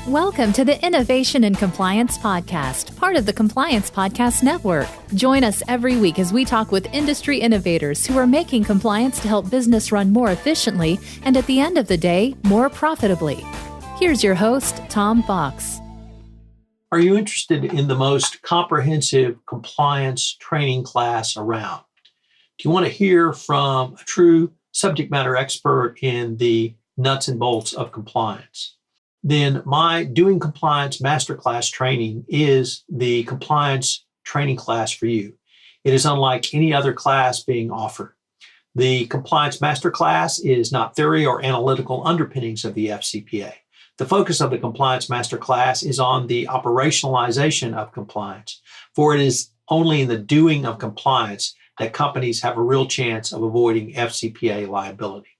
Welcome to the Innovation and Compliance Podcast, part of the Compliance Podcast Network. Join us every week as we talk with industry innovators who are making compliance to help business run more efficiently and, at the end of the day, more profitably. Here's your host, Tom Fox. Are you interested in the most comprehensive compliance training class around? Do you want to hear from a true subject matter expert in the nuts and bolts of compliance? Then my Doing Compliance Masterclass training is the compliance training class for you. It is unlike any other class being offered. The Compliance Masterclass is not theory or analytical underpinnings of the FCPA. The focus of the Compliance Masterclass is on the operationalization of compliance, for it is only in the doing of compliance that companies have a real chance of avoiding FCPA liability.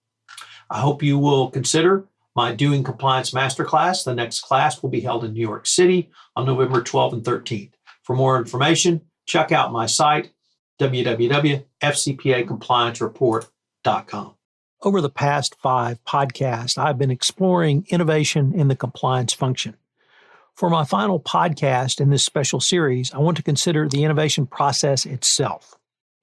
I hope you will consider my Doing Compliance Masterclass. The next class will be held in New York City on November 12th and 13th. For more information, check out my site, www.fcpacompliancereport.com. Over the past 5 podcasts, I've been exploring innovation in the compliance function. For my final podcast in this special series, I want to consider the innovation process itself.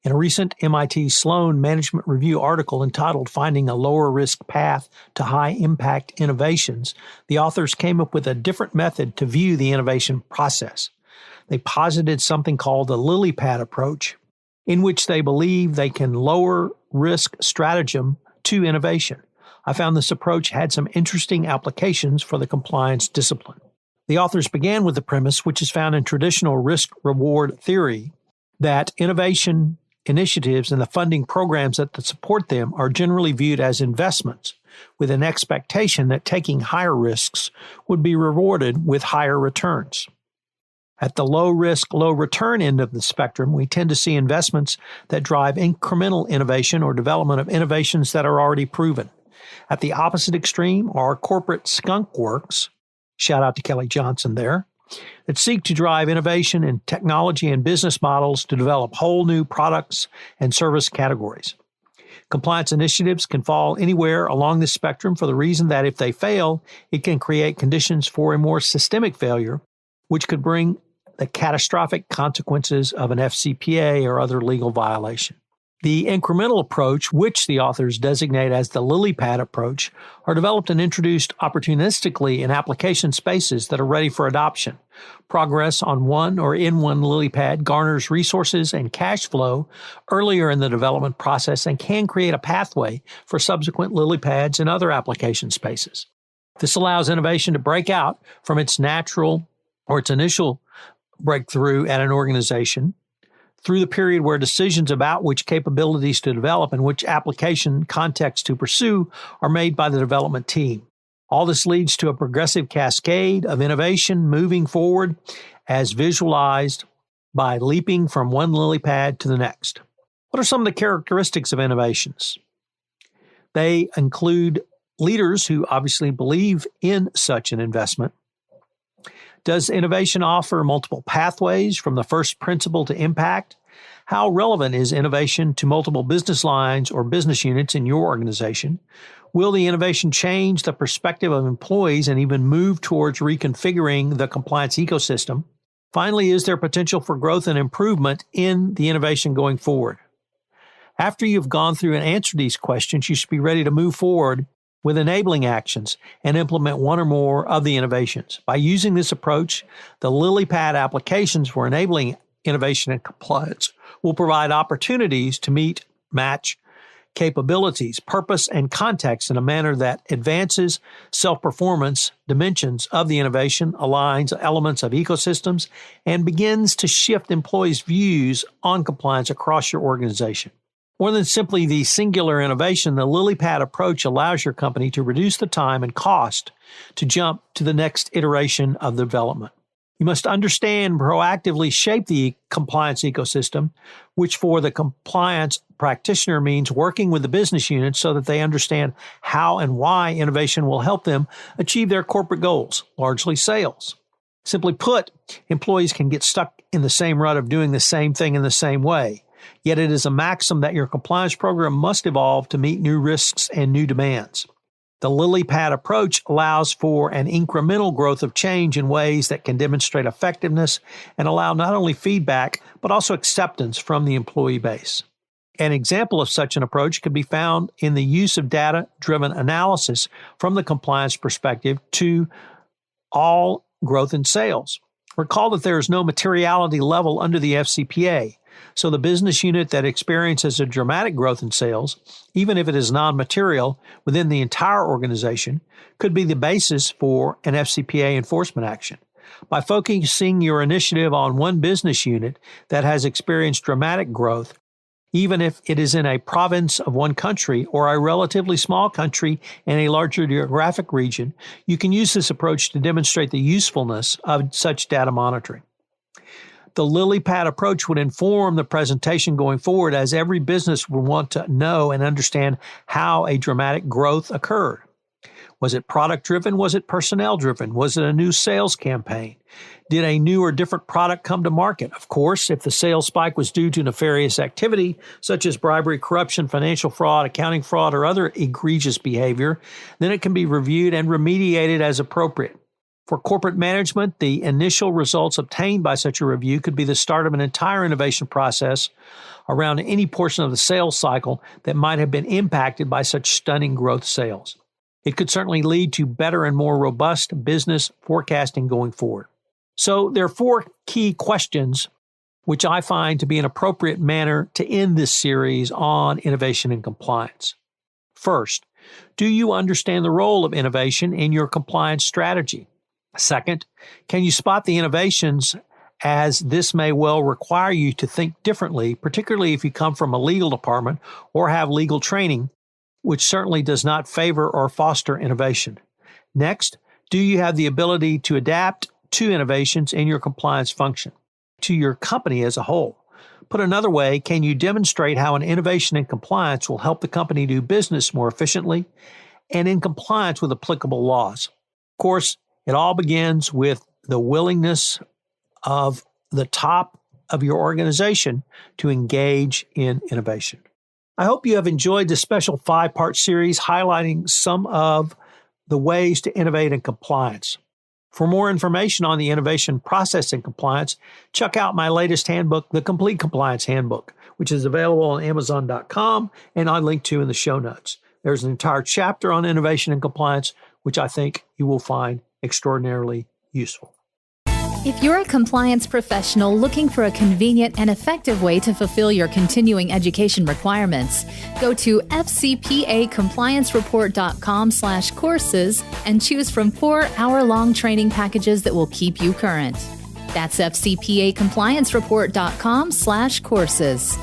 In a recent MIT Sloan Management Review article entitled Finding a Lower Risk Path to High Impact Innovations, the authors came up with a different method to view the innovation process. They posited something called the lily pad approach, in which they believe they can lower risk stratagem to innovation. I found this approach had some interesting applications for the compliance discipline. The authors began with the premise, which is found in traditional risk-reward theory, that innovation initiatives and the funding programs that support them are generally viewed as investments, with an expectation that taking higher risks would be rewarded with higher returns. At the low risk, low return end of the spectrum, we tend to see investments that drive incremental innovation or development of innovations that are already proven. At the opposite extreme are corporate skunk works, shout out to Kelly Johnson there, that seek to drive innovation in technology and business models to develop whole new products and service categories. Compliance initiatives can fall anywhere along this spectrum for the reason that if they fail, it can create conditions for a more systemic failure, which could bring the catastrophic consequences of an FCPA or other legal violation. The incremental approach, which the authors designate as the lily pad approach, are developed and introduced opportunistically in application spaces that are ready for adoption. Progress on one or in one lily pad garners resources and cash flow earlier in the development process and can create a pathway for subsequent lily pads in other application spaces. This allows innovation to break out from its natural or its initial breakthrough at an organization through the period where decisions about which capabilities to develop and which application context to pursue are made by the development team. All this leads to a progressive cascade of innovation moving forward as visualized by leaping from one lily pad to the next. What are some of the characteristics of innovations? They include leaders who obviously believe in such an investment. Does innovation offer multiple pathways from the first principle to impact? How relevant is innovation to multiple business lines or business units in your organization? Will the innovation change the perspective of employees and even move towards reconfiguring the compliance ecosystem? Finally, is there potential for growth and improvement in the innovation going forward? After you've gone through and answered these questions, you should be ready to move forward with enabling actions and implement one or more of the innovations. By using this approach, the lily pad applications for enabling innovation and compliance will provide opportunities to match capabilities, purpose, and context in a manner that advances self-performance dimensions of the innovation, aligns elements of ecosystems, and begins to shift employees' views on compliance across your organization. More than simply the singular innovation, the lily pad approach allows your company to reduce the time and cost to jump to the next iteration of development. You must understand and proactively shape the compliance ecosystem, which for the compliance practitioner means working with the business units so that they understand how and why innovation will help them achieve their corporate goals, largely sales. Simply put, employees can get stuck in the same rut of doing the same thing in the same way. Yet it is a maxim that your compliance program must evolve to meet new risks and new demands. The lily pad approach allows for an incremental growth of change in ways that can demonstrate effectiveness and allow not only feedback, but also acceptance from the employee base. An example of such an approach could be found in the use of data-driven analysis from the compliance perspective to all growth in sales. Recall that there is no materiality level under the FCPA, so the business unit that experiences a dramatic growth in sales, even if it is non-material within the entire organization, could be the basis for an FCPA enforcement action. By focusing your initiative on one business unit that has experienced dramatic growth, even if it is in a province of one country or a relatively small country in a larger geographic region, you can use this approach to demonstrate the usefulness of such data monitoring. The lily pad approach would inform the presentation going forward, as every business would want to know and understand how a dramatic growth occurred. Was it product-driven? Was it personnel-driven? Was it a new sales campaign? Did a new or different product come to market? Of course, if the sales spike was due to nefarious activity, such as bribery, corruption, financial fraud, accounting fraud, or other egregious behavior, then it can be reviewed and remediated as appropriate. For corporate management, the initial results obtained by such a review could be the start of an entire innovation process around any portion of the sales cycle that might have been impacted by such stunning growth sales. It could certainly lead to better and more robust business forecasting going forward. So there are 4 key questions which I find to be an appropriate manner to end this series on innovation and compliance. First, do you understand the role of innovation in your compliance strategy? Second, can you spot the innovations, as this may well require you to think differently, particularly if you come from a legal department or have legal training, which certainly does not favor or foster innovation. Next, do you have the ability to adapt to innovations in your compliance function, to your company as a whole? Put another way, can you demonstrate how an innovation in compliance will help the company do business more efficiently and in compliance with applicable laws? Of course, it all begins with the willingness of the top of your organization to engage in innovation. I hope you have enjoyed this special 5-part series highlighting some of the ways to innovate in compliance. For more information on the innovation process in compliance, check out my latest handbook, The Complete Compliance Handbook, which is available on Amazon.com and I link to in the show notes. There's an entire chapter on innovation and compliance, which I think you will find extraordinarily useful. If you're a compliance professional looking for a convenient and effective way to fulfill your continuing education requirements, go to fcpacompliancereport.com/courses and choose from 4 hour-long training packages that will keep you current. That's fcpacompliancereport.com/courses.